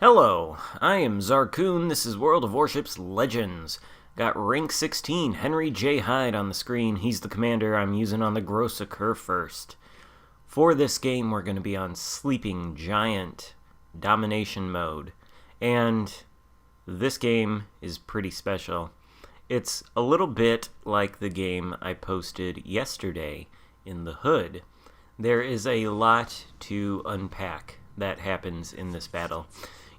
Hello, I am Xarkun. This is World of Warships Legends. Got rank 16 Henry J. Hyde on the screen. He's the commander I'm using on the Kurfürst. For this game, we're going to be on Sleeping Giant Domination mode. And this game is pretty special. It's a little bit like the game I posted yesterday in the hood. There is a lot to unpack that happens in this battle.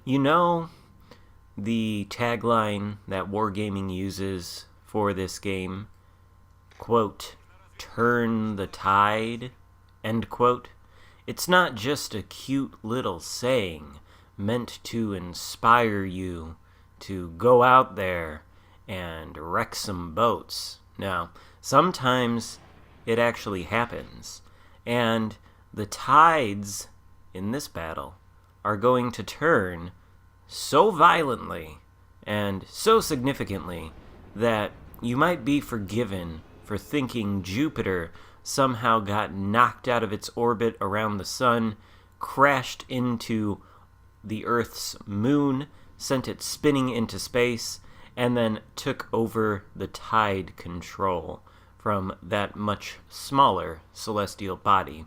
You know the tagline that Wargaming uses for this game? Quote, "Turn the tide," end quote. It's not just a cute little saying meant to inspire you to go out there and wreck some boats. No, sometimes it actually happens. And the tides in this battle are going to turn so violently and so significantly that you might be forgiven for thinking Jupiter somehow got knocked out of its orbit around the sun, crashed into the Earth's moon, sent it spinning into space, and then took over the tide control from that much smaller celestial body.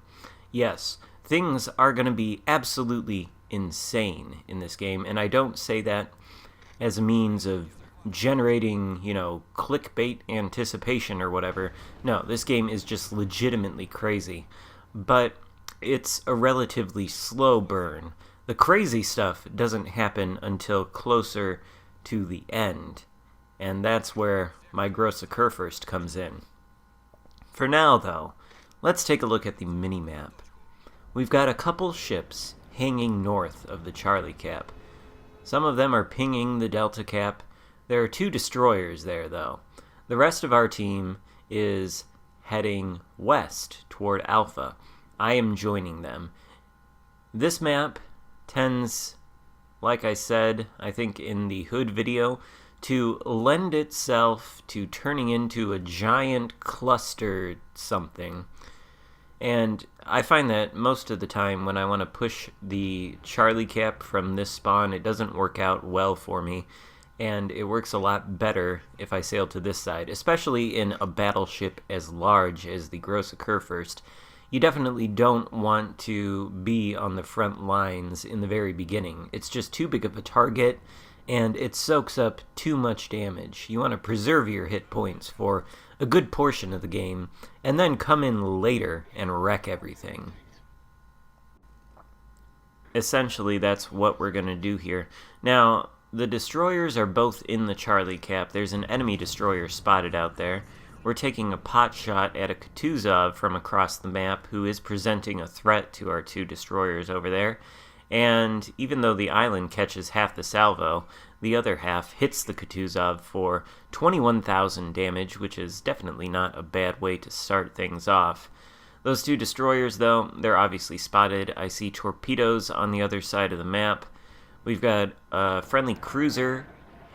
Yes, things are going to be absolutely insane in this game, and I don't say that as a means of generating, clickbait anticipation or whatever. No, this game is just legitimately crazy. But it's a relatively slow burn. The crazy stuff doesn't happen until closer to the end, and that's where my grosse Kurfürst comes in. For now, though, let's take a look at the mini-map. We've got a couple ships hanging north of the Charlie Cap. Some of them are pinging the Delta Cap. There are 2 destroyers there, though. The rest of our team is heading west toward Alpha. I am joining them. This map tends, like I said, I think in the hood video, to lend itself to turning into a giant cluster something. And I find that most of the time when I want to push the Charlie Cap from this spawn, it doesn't work out well for me. And it works a lot better if I sail to this side, especially in a battleship as large as the grosse Kurfürst. You definitely don't want to be on the front lines in the very beginning. It's just too big of a target, and it soaks up too much damage. You want to preserve your hit points for a good portion of the game, and then come in later and wreck everything. Essentially, that's what we're going to do here. Now, the destroyers are both in the Charlie Cap. There's an enemy destroyer spotted out there. We're taking a pot shot at a Kutuzov from across the map, who is presenting a threat to our 2 destroyers over there. And even though the island catches half the salvo, the other half hits the Kutuzov for 21,000 damage, which is definitely not a bad way to start things off. Those 2 destroyers, though, they're obviously spotted. I see torpedoes on the other side of the map. We've got a friendly cruiser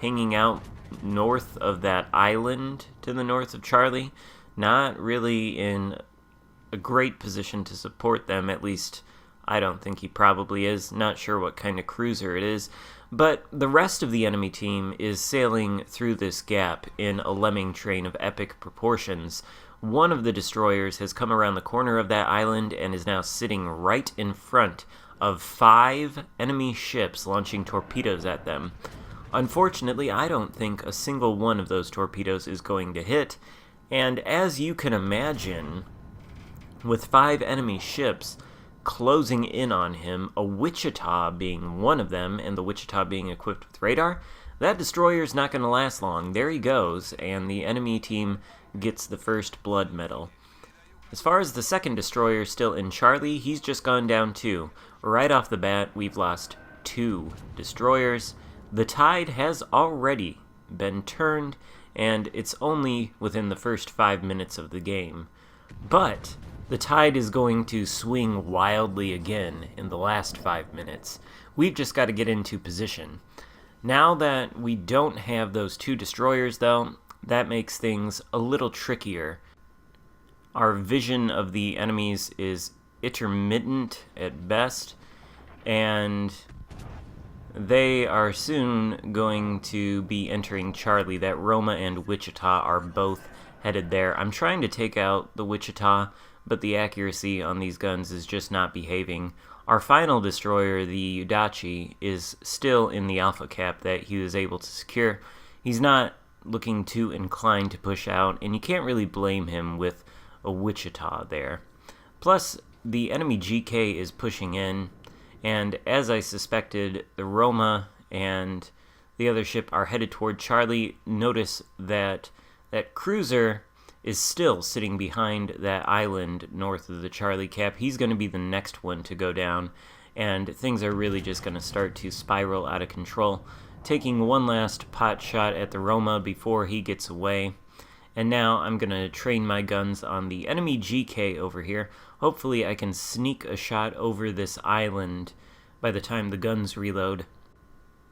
hanging out north of that island to the north of Charlie. Not really in a great position to support them, at least I don't think he probably is. Not sure what kind of cruiser it is. But the rest of the enemy team is sailing through this gap in a lemming train of epic proportions. One of the destroyers has come around the corner of that island and is now sitting right in front of 5 enemy ships launching torpedoes at them. Unfortunately, I don't think a single one of those torpedoes is going to hit, and as you can imagine, with 5 enemy ships closing in on him, a Wichita being one of them, and the Wichita being equipped with radar, that destroyer's not going to last long. There he goes, and the enemy team gets the first blood medal. As far as the second destroyer still in Charlie, he's just gone down too. Right off the bat, we've lost 2 destroyers. The tide has already been turned, and it's only within the first 5 minutes of the game. But the tide is going to swing wildly again in the last 5 minutes. We've just got to get into position. Now that we don't have those 2 destroyers, though, that makes things a little trickier. Our vision of the enemies is intermittent at best, and they are soon going to be entering Charlie. That Roma and Wichita are both headed there. I'm trying to take out the Wichita, but the accuracy on these guns is just not behaving. Our final destroyer, the Udachi, is still in the Alpha Cap that he was able to secure. He's not looking too inclined to push out, and you can't really blame him with a Wichita there. Plus, the enemy GK is pushing in, and as I suspected, the Roma and the other ship are headed toward Charlie. Notice that that cruiser is still sitting behind that island north of the Charlie Cap. He's going to be the next one to go down, and things are really just going to start to spiral out of control. Taking one last pot shot at the Roma before he gets away. And now I'm going to train my guns on the enemy GK over here. Hopefully I can sneak a shot over this island by the time the guns reload.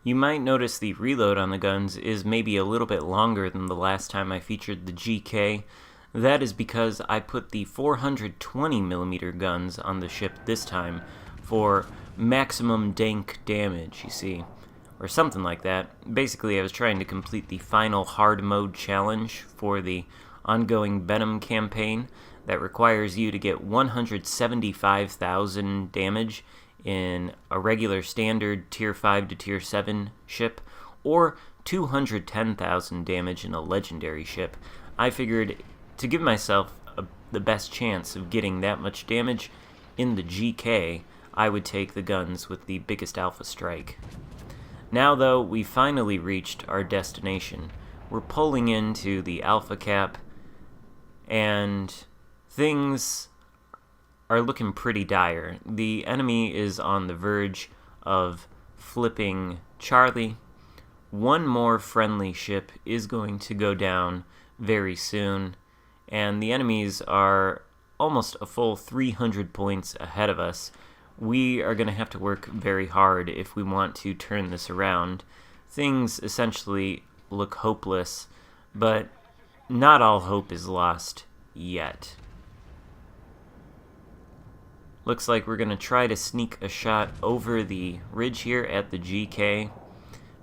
You might notice the reload on the guns is maybe a little bit longer than the last time I featured the GK. That is because I put the 420mm guns on the ship this time for maximum dank damage, you see. Or something like that. Basically, I was trying to complete the final hard mode challenge for the ongoing Venom campaign that requires you to get 175,000 damage in a regular standard tier 5 to tier 7 ship, or 210,000 damage in a legendary ship. I figured to give myself the best chance of getting that much damage in the GK, I would take the guns with the biggest alpha strike. Now, though, we finally reached our destination. We're pulling into the Alpha Cap, and things are looking pretty dire. The enemy is on the verge of flipping Charlie. One more friendly ship is going to go down very soon, and the enemies are almost a full 300 points ahead of us. We are going to have to work very hard if we want to turn this around. Things essentially look hopeless, but not all hope is lost yet. Looks like we're going to try to sneak a shot over the ridge here at the GK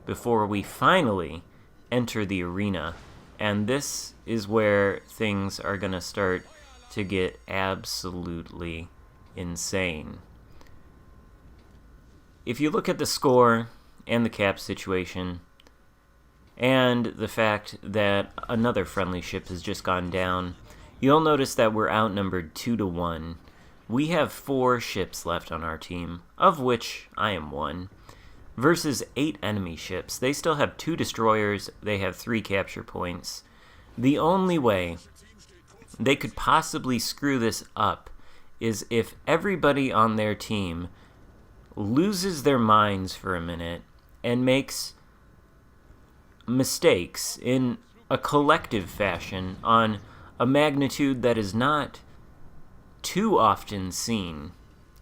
before we finally enter the arena. And this is where things are going to start to get absolutely insane. If you look at the score and the cap situation, and the fact that another friendly ship has just gone down, you'll notice that we're outnumbered 2-1. We have 4 ships left on our team, of which I am one, versus 8 enemy ships. They still have 2 destroyers, they have 3 capture points. The only way they could possibly screw this up is if everybody on their team loses their minds for a minute and makes mistakes in a collective fashion on a magnitude that is not too often seen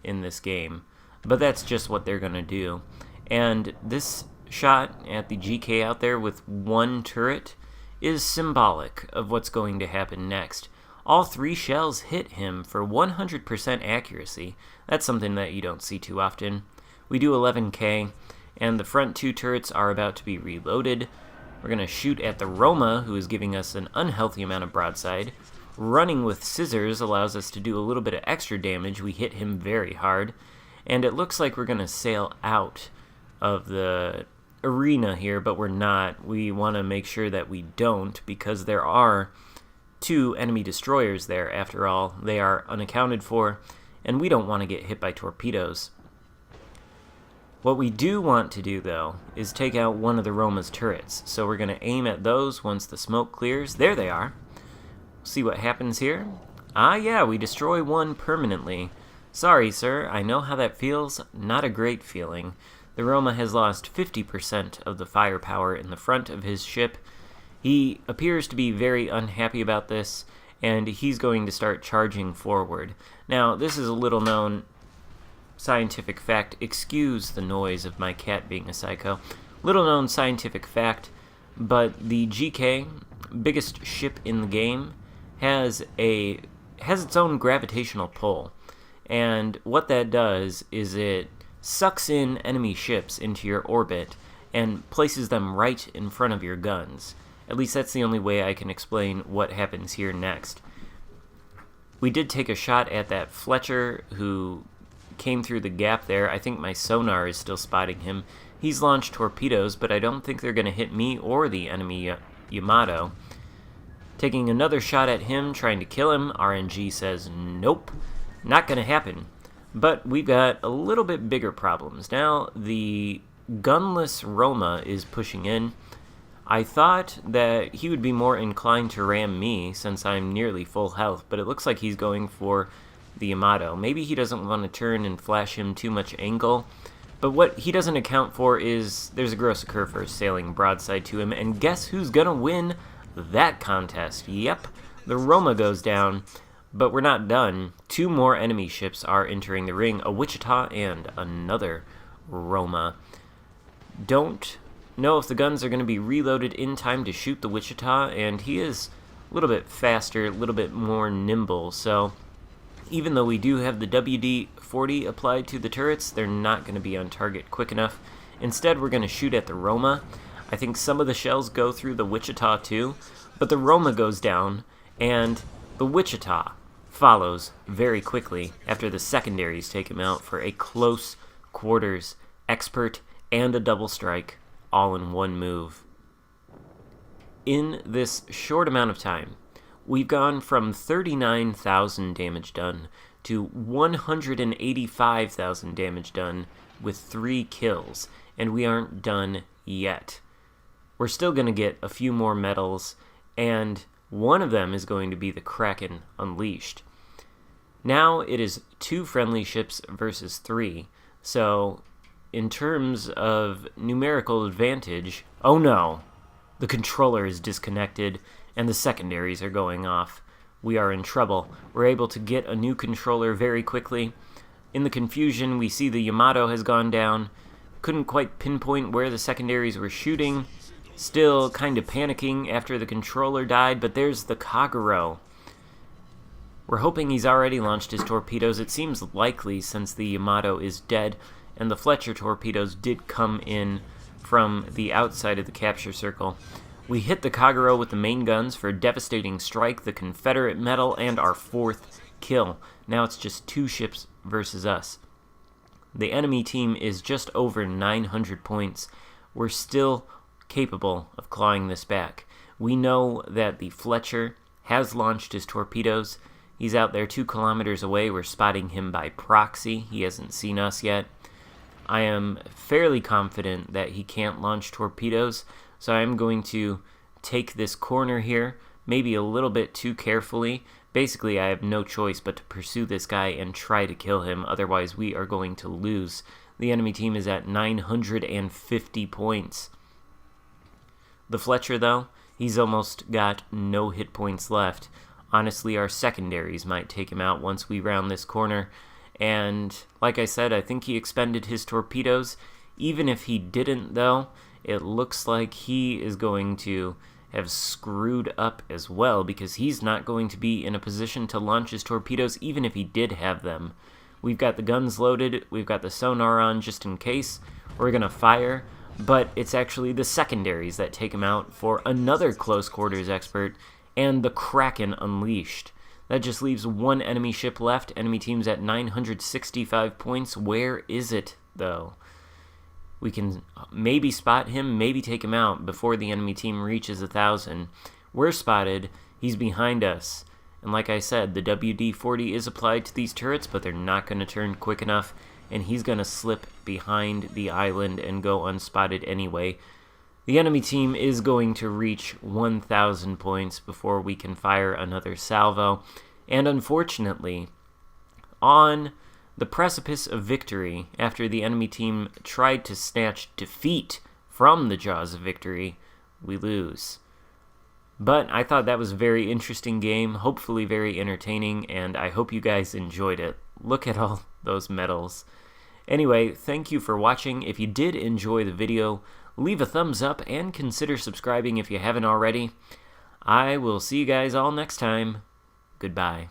in this game, but that's just what they're going to do. And this shot at the GK out there with 1 turret is symbolic of what's going to happen next. All 3 shells hit him for 100% accuracy. That's something that you don't see too often. We do 11k, and the front 2 turrets are about to be reloaded. We're going to shoot at the Roma, who is giving us an unhealthy amount of broadside. Running with scissors allows us to do a little bit of extra damage. We hit him very hard. And it looks like we're going to sail out of the arena here, but we're not. We want to make sure that we don't, because there are 2 enemy destroyers there, after all. They are unaccounted for, and we don't want to get hit by torpedoes. What we do want to do, though, is take out one of the Roma's turrets. So we're going to aim at those once the smoke clears. There they are. See what happens here. Ah, yeah, we destroy one permanently. Sorry, sir, I know how that feels. Not a great feeling. The Roma has lost 50% of the firepower in the front of his ship. He appears to be very unhappy about this, and he's going to start charging forward. Now, this is a little known scientific fact. Excuse the noise of my cat being a psycho. Little known scientific fact, but the GK, biggest ship in the game, has its own gravitational pull. And what that does is it sucks in enemy ships into your orbit and places them right in front of your guns. At least that's the only way I can explain what happens here next. We did take a shot at that Fletcher who came through the gap there. I think my sonar is still spotting him. He's launched torpedoes, but I don't think they're going to hit me or the enemy Yamato. Taking another shot at him, trying to kill him, RNG says nope, not going to happen. But we've got a little bit bigger problems. Now the gunless Roma is pushing in. I thought that he would be more inclined to ram me since I'm nearly full health, but it looks like he's going for the Yamato. Maybe he doesn't want to turn and flash him too much angle, but what he doesn't account for is there's a gross Kurfürst sailing broadside to him, and guess who's going to win that contest? Yep, the Roma goes down. But we're not done. 2 more enemy ships are entering the ring, a Wichita and another Roma. Don't know if the guns are going to be reloaded in time to shoot the Wichita, and he is a little bit faster, a little bit more nimble, so even though we do have the WD-40 applied to the turrets, they're not going to be on target quick enough. Instead, we're going to shoot at the Roma. I think some of the shells go through the Wichita too, but the Roma goes down, and the Wichita follows very quickly after the secondaries take him out for a close quarters expert and a double strike all in one move. In this short amount of time, we've gone from 39,000 damage done to 185,000 damage done with 3 kills, and we aren't done yet. We're still going to get a few more medals, and one of them is going to be the Kraken Unleashed. Now it is 2 friendly ships versus 3, so in terms of numerical advantage, oh no, the controller is disconnected and the secondaries are going off. We are in trouble. We're able to get a new controller very quickly. In the confusion, we see the Yamato has gone down. Couldn't quite pinpoint where the secondaries were shooting. Still kind of panicking after the controller died, but there's the Kagero. We're hoping he's already launched his torpedoes. It seems likely since the Yamato is dead, and the Fletcher torpedoes did come in from the outside of the capture circle. We hit the Kagero with the main guns for a devastating strike, the Confederate medal, and our 4th kill. Now it's just 2 ships versus us. The enemy team is just over 900 points. We're still capable of clawing this back. We know that the Fletcher has launched his torpedoes. He's out there 2 kilometers away. We're spotting him by proxy. He hasn't seen us yet. I am fairly confident that he can't launch torpedoes, so I'm going to take this corner here, maybe a little bit too carefully. Basically, I have no choice but to pursue this guy and try to kill him, otherwise we are going to lose. The enemy team is at 950 points. The Fletcher, though, he's almost got no hit points left. Honestly, our secondaries might take him out once we round this corner. And like I said, I think he expended his torpedoes. Even if he didn't, though, it looks like he is going to have screwed up as well, because he's not going to be in a position to launch his torpedoes even if he did have them. We've got the guns loaded, we've got the sonar on just in case. We're going to fire, but it's actually the secondaries that take him out for another close quarters expert and the Kraken Unleashed. That just leaves 1 enemy ship left. Enemy team's at 965 points. Where is it, though? We can maybe spot him, maybe take him out before the enemy team reaches 1,000. We're spotted. He's behind us. And like I said, the WD-40 is applied to these turrets, but they're not going to turn quick enough, and he's going to slip behind the island and go unspotted anyway. The enemy team is going to reach 1,000 points before we can fire another salvo. And unfortunately, on the precipice of victory, after the enemy team tried to snatch defeat from the jaws of victory, we lose. But I thought that was a very interesting game, hopefully very entertaining, and I hope you guys enjoyed it. Look at all those medals. Anyway, thank you for watching. If you did enjoy the video, leave a thumbs up and consider subscribing if you haven't already. I will see you guys all next time. Goodbye.